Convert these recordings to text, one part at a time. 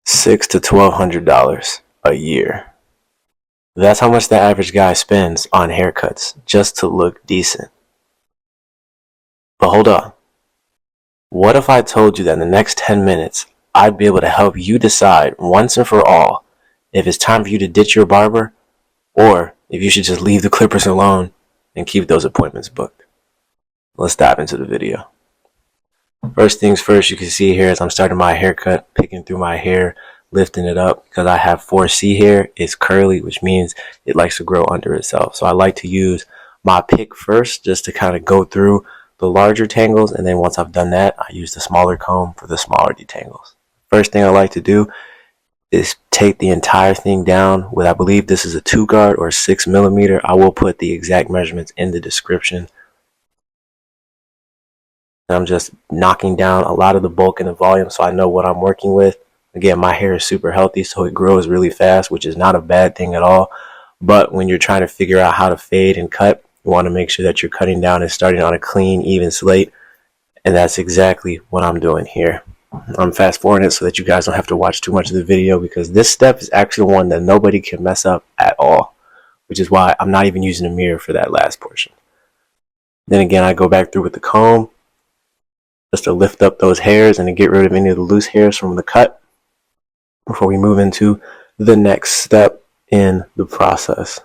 $600 to $1,200 a year. That's how much the average guy spends on haircuts just to look decent. But hold on. What if I told you that in the next 10 minutes, I'd be able to help you decide once and for all if it's time for you to ditch your barber or if you should just leave the clippers alone and keep those appointments booked? Let's dive into the video. First things first, you can see here as I'm starting my haircut, picking through my hair, lifting it up because I have 4C hair. It's curly, which means it likes to grow under itself. So I like to use my pick first just to kind of go through the larger tangles, and then once I've done that, I use the smaller comb for the smaller detangles. First thing I like to do is take the entire thing down with, I believe this is a 2 guard or 6 millimeter. I will put the exact measurements in the description. I'm just knocking down a lot of the bulk and the volume so I know what I'm working with. Again, my hair is super healthy, so it grows really fast, which is not a bad thing at all. But when you're trying to figure out how to fade and cut, you want to make sure that you're cutting down and starting on a clean, even slate. And that's exactly what I'm doing here. I'm fast forwarding it so that you guys don't have to watch too much of the video, because this step is actually one that nobody can mess up at all, which is why I'm not even using a mirror for that last portion. Then again, I go back through with the comb just to lift up those hairs and to get rid of any of the loose hairs from the cut before we move into the next step in the process.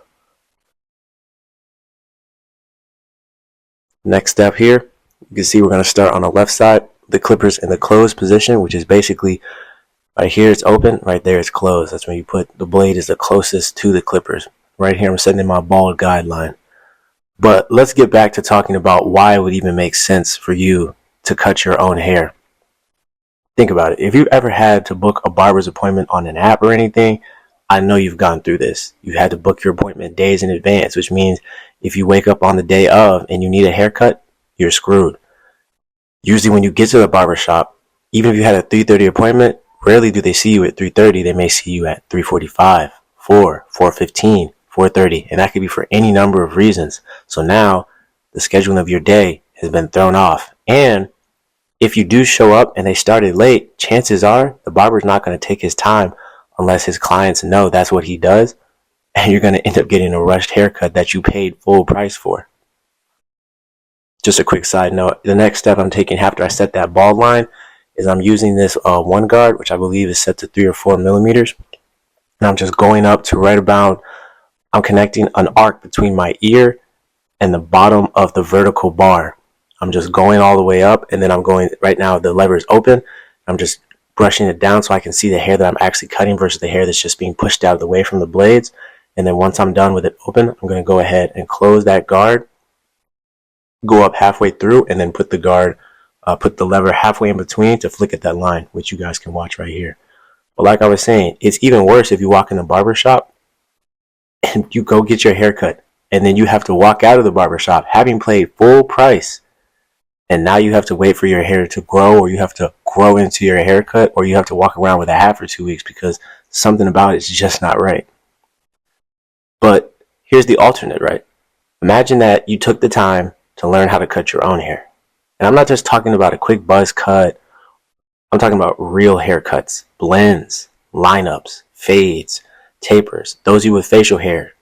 Next step here, you can see we're going to start on the left side, the clippers in the closed position, which is basically right here it's open, right there it's closed. That's when you put the blade is the closest to the clippers. Right here I'm setting my bald guideline. But let's get back to talking about why it would even make sense for you to cut your own hair. Think about it. If you've ever had to book a barber's appointment on an app or anything, I know you've gone through this. You had to book your appointment days in advance, which means if you wake up on the day of and you need a haircut, you're screwed. Usually when you get to the barber shop, even if you had a 3:30 appointment, rarely do they see you at 3:30. They may see you at 3:45, 4, 4:15, 4:30, and that could be for any number of reasons. So now the scheduling of your day has been thrown off. And if you do show up and they started late, chances are the barber's not going to take his time unless his clients know that's what he does, and you're going to end up getting a rushed haircut that you paid full price for. Just a quick side note, the next step I'm taking after I set that bald line is I'm using this 1 guard, which I believe is set to 3 or 4 millimeters. And I'm just going up to right about, I'm connecting an arc between my ear and the bottom of the vertical bar. I'm just going all the way up, and then I'm going, right now the lever is open. I'm just brushing it down so I can see the hair that I'm actually cutting versus the hair that's just being pushed out of the way from the blades. And then once I'm done with it open, I'm going to go ahead and close that guard, go up halfway through, and then put the guard, put the lever halfway in between to flick at that line, which you guys can watch right here. But like I was saying, it's even worse if you walk in a barber shop and you go get your haircut, and then you have to walk out of the barber shop having paid full price. And now you have to wait for your hair to grow, or you have to grow into your haircut, or you have to walk around with a hat for 2 weeks because something about it's just not right. But here's the alternate, right? Imagine that you took the time to learn how to cut your own hair. And I'm not just talking about a quick buzz cut. I'm talking about real haircuts, blends, lineups, fades, tapers, those of you with facial hair,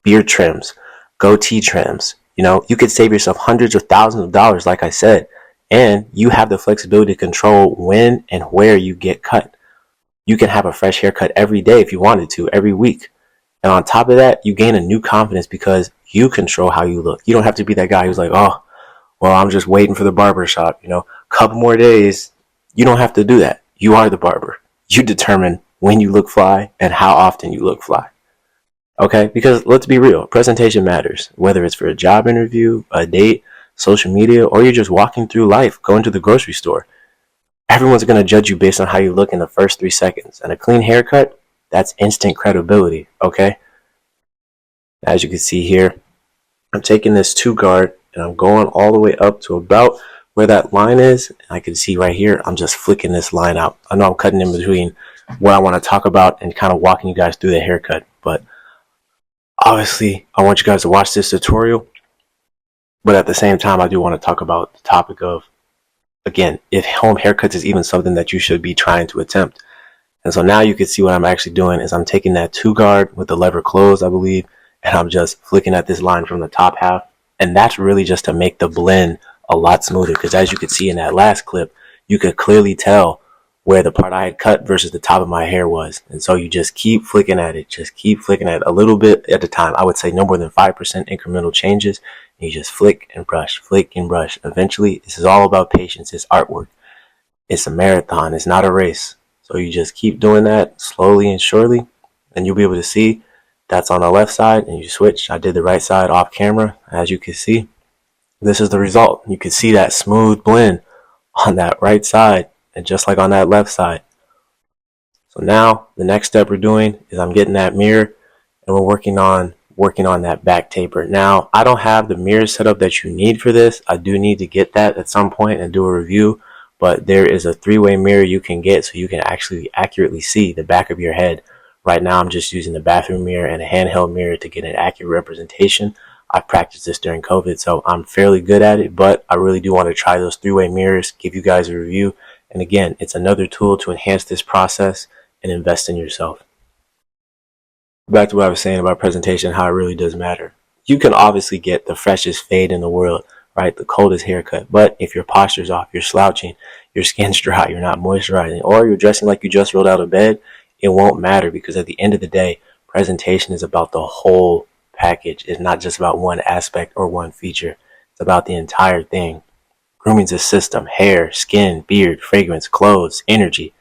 beard trims, goatee trims. You know, you could save yourself hundreds or thousands of dollars, like I said, and you have the flexibility to control when and where you get cut. You can have a fresh haircut every day if you wanted to, every week. And on top of that, you gain a new confidence because you control how you look. You don't have to be that guy who's like, oh, well, I'm just waiting for the barber shop, a couple more days. You don't have to do that. You are the barber. You determine when you look fly and how often you look fly. Okay, because let's be real, presentation matters, whether it's for a job interview, a date, social media, or you're just walking through life, going to the grocery store. Everyone's going to judge you based on how you look in the first 3 seconds. And a clean haircut, that's instant credibility, okay? As you can see here, I'm taking this 2 guard and I'm going all the way up to about where that line is. I can see right here, I'm just flicking this line out. I know I'm cutting in between what I want to talk about and kind of walking you guys through the haircut, but obviously, I want you guys to watch this tutorial, but at the same time, I do want to talk about the topic of, again, if home haircuts is even something that you should be trying to attempt. And so now you can see what I'm actually doing is I'm taking that 2 guard with the lever closed, I believe, and I'm just flicking at this line from the top half. And that's really just to make the blend a lot smoother, because as you could see in that last clip, you could clearly tell where the part I had cut versus the top of my hair was. And so you just keep flicking at it, just keep flicking at it a little bit at a time. I would say no more than 5% incremental changes. And you just flick and brush, flick and brush. Eventually, this is all about patience. It's artwork. It's a marathon. It's not a race. So you just keep doing that slowly and surely, and you'll be able to see that's on the left side, and you switch. I did the right side off camera. As you can see, this is the result. You can see that smooth blend on that right side, and just like on that left side. So now the next step we're doing is I'm getting that mirror, and we're working on that back taper. Now, I don't have the mirror setup that you need for this. I do need to get that at some point and do a review. But there is a 3-way mirror you can get so you can actually accurately see the back of your head. Right now, I'm just using the bathroom mirror and a handheld mirror to get an accurate representation. I've practiced this during COVID, so I'm fairly good at it, but I really do want to try those 3-way mirrors, give you guys a review. And again, it's another tool to enhance this process and invest in yourself. Back to what I was saying about presentation, how it really does matter. You can obviously get the freshest fade in the world, right? The coldest haircut. But if your posture's off, you're slouching, your skin's dry, you're not moisturizing, or you're dressing like you just rolled out of bed, it won't matter, because at the end of the day, presentation is about the whole package. It's not just about one aspect or one feature. It's about the entire thing. Grooming's a system: hair, skin, beard, fragrance, clothes, energy.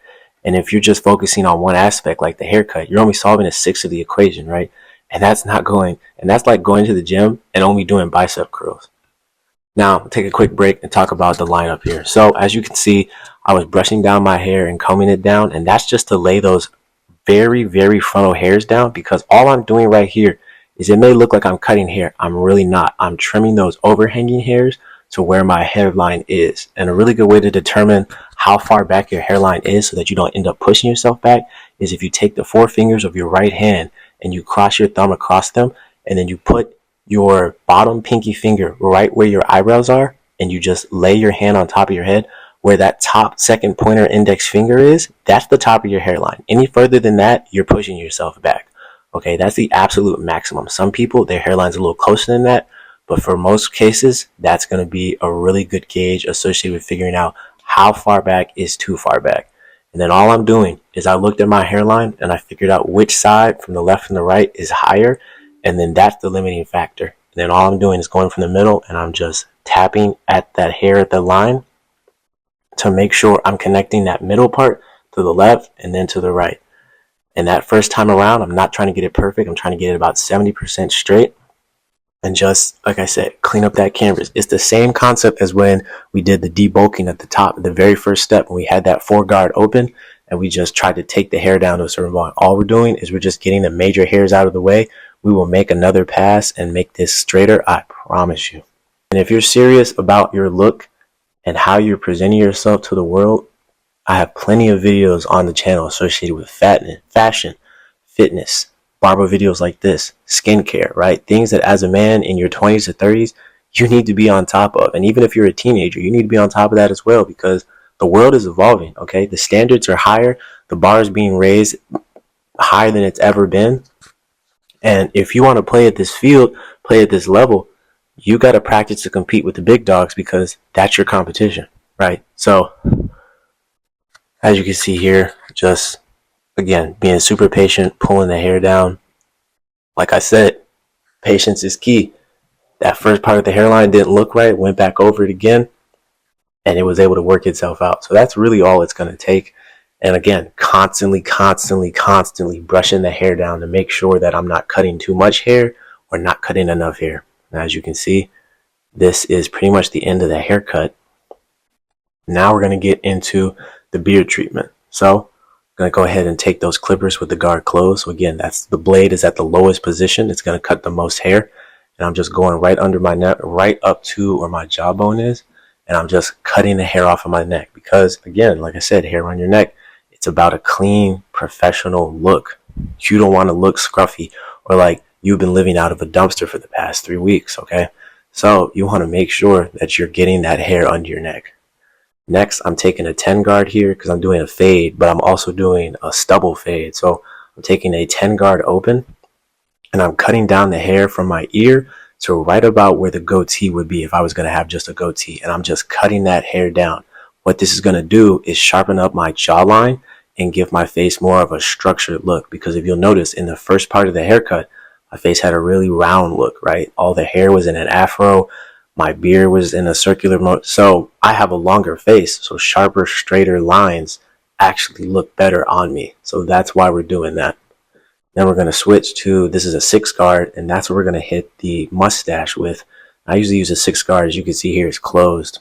And if you're just focusing on one aspect, like the haircut, you're only solving a sixth of the equation, right? And that's like going to the gym and only doing bicep curls. Now, take a quick break and talk about the lineup here. So as you can see, I was brushing down my hair and combing it down, and that's just to lay those very, very frontal hairs down, because all I'm doing right here is, it may look like I'm cutting hair. I'm really not. I'm trimming those overhanging hairs to where my hairline is. And a really good way to determine how far back your hairline is so that you don't end up pushing yourself back is if you take the 4 fingers of your right hand and you cross your thumb across them, and then you put your bottom pinky finger right where your eyebrows are, and you just lay your hand on top of your head where that top second pointer index finger is. That's the top of your hairline. Any further than that, you're pushing yourself back. Okay, that's the absolute maximum. Some people, their hairline's a little closer than that, but for most cases, that's going to be a really good gauge associated with figuring out how far back is too far back. And then all I'm doing is I looked at my hairline and I figured out which side from the left and the right is higher, and then that's the limiting factor. And then all I'm doing is going from the middle, and I'm just tapping at that hair at the line to make sure I'm connecting that middle part to the left and then to the right. And that first time around, I'm not trying to get it perfect. I'm trying to get it about 70% straight. And just, like I said, clean up that canvas. It's the same concept as when we did the debulking at the top, the very first step, when we had that 4 guard open and we just tried to take the hair down to a certain point. All we're doing is we're just getting the major hairs out of the way. We will make another pass and make this straighter, I promise you. And if you're serious about your look and how you're presenting yourself to the world, I have plenty of videos on the channel associated with fashion, fitness, barber videos like this, skincare, right? Things that as a man in your 20s to 30s, you need to be on top of. And even if you're a teenager, you need to be on top of that as well, because the world is evolving, okay? The standards are higher. The bar is being raised higher than it's ever been. And if you want to play at this field, play at this level, you got to practice to compete with the big dogs, because that's your competition, right? So as you can see here, just again, being super patient, pulling the hair down. Like I said, patience is key. That first part of the hairline didn't look right, went back over it again, and it was able to work itself out. So that's really all it's going to take. And again, constantly brushing the hair down to make sure that I'm not cutting too much hair or not cutting enough hair. Now, as you can see, this is pretty much the end of the haircut. Now we're going to get into the beard treatment. So I'm going to go ahead and take those clippers with the guard closed. So again, that's the blade is at the lowest position. It's going to cut the most hair. And I'm just going right under my neck, right up to where my jawbone is. And I'm just cutting the hair off of my neck, because again, like I said, hair on your neck, it's about a clean, professional look. You don't want to look scruffy or like you've been living out of a dumpster for the past 3 weeks, okay? So you want to make sure that you're getting that hair under your neck. Next, I'm taking a 10 guard here because I'm doing a fade, but I'm also doing a stubble fade. So I'm taking a 10 guard open, and I'm cutting down the hair from my ear to right about where the goatee would be if I was going to have just a goatee. And I'm just cutting that hair down. What this is going to do is sharpen up my jawline and give my face more of a structured look. Because if you'll notice, in the first part of the haircut, my face had a really round look, right? All the hair was in an afro. My beard was in a circular mode. So I have a longer face. So sharper, straighter lines actually look better on me. So that's why we're doing that. Then we're going to switch to, this is a 6 guard, and that's what we're going to hit the mustache with. I usually use a 6 guard. As you can see here, it's closed.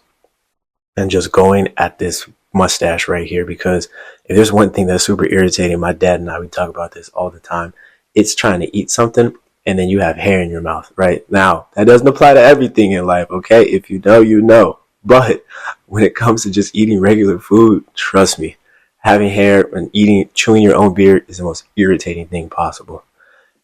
And just going at this mustache right here, because if there's one thing that's super irritating, my dad and I, we talk about this all the time. It's trying to eat something and then you have hair in your mouth, right? Now, that doesn't apply to everything in life, okay? If you know, you know. But when it comes to just eating regular food, trust me, having hair and chewing your own beard is the most irritating thing possible.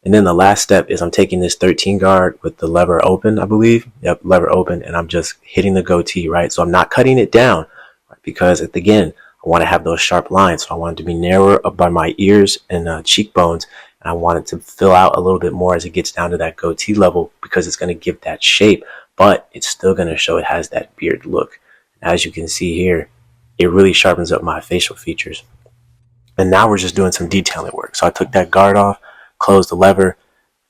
And then the last step is I'm taking this 13 guard with the lever open, I believe. Yep, lever open, and I'm just hitting the goatee, right? So I'm not cutting it down, right? Because again, I want to have those sharp lines. So I want it to be narrower up by my ears and cheekbones. And I want it to fill out a little bit more as it gets down to that goatee level, because it's going to give that shape, but it's still going to show it has that beard look. As you can see here, it really sharpens up my facial features. And now we're just doing some detailing work. So I took that guard off, closed the lever,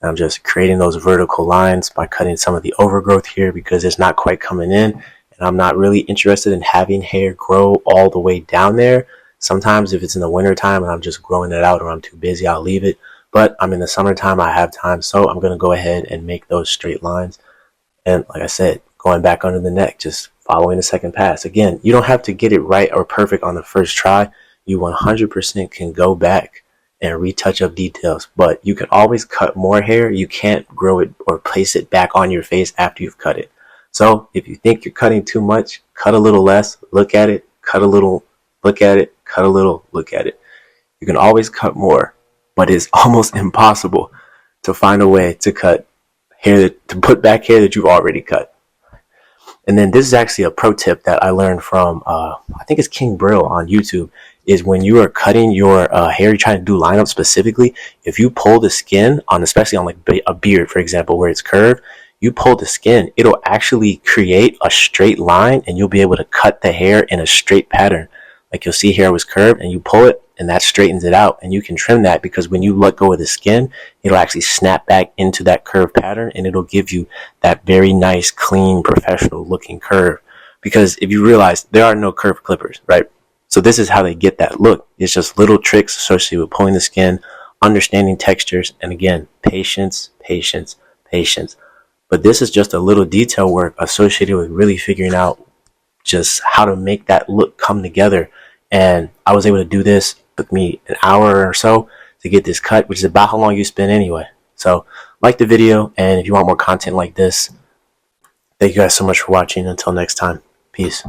and I'm just creating those vertical lines by cutting some of the overgrowth here because it's not quite coming in. And I'm not really interested in having hair grow all the way down there. Sometimes if it's in the winter time and I'm just growing it out or I'm too busy, I'll leave it. But I'm in the summertime, I have time, so I'm going to go ahead and make those straight lines. And like I said, going back under the neck, just following the second pass. Again, you don't have to get it right or perfect on the first try. You 100% can go back and retouch up details, but you can always cut more hair. You can't grow it or place it back on your face after you've cut it. So if you think you're cutting too much, cut a little less, look at it, cut a little, look at it, cut a little, look at it. You can always cut more, but it's almost impossible to find a way to cut hair, to put back hair that you've already cut. And then this is actually a pro tip that I learned from, I think it's King Brill on YouTube, is when you are cutting your hair, you're trying to do lineup specifically, if you pull the skin on, especially on like a beard, for example, where it's curved, you pull the skin, it'll actually create a straight line and you'll be able to cut the hair in a straight pattern. Like you'll see hair was curved and you pull it and that straightens it out, and you can trim that because when you let go of the skin, it'll actually snap back into that curved pattern and it'll give you that very nice, clean, professional looking curve. Because if you realize there are no curved clippers, right? So this is how they get that look. It's just little tricks associated with pulling the skin, understanding textures, and again, patience, patience, patience. But this is just a little detail work associated with really figuring out just how to make that look come together. And I was able to do this. It took me an hour or so to get this cut, which is about how long you spend anyway. So like the video, and if you want more content like this, thank you guys so much for watching. Until next time, peace.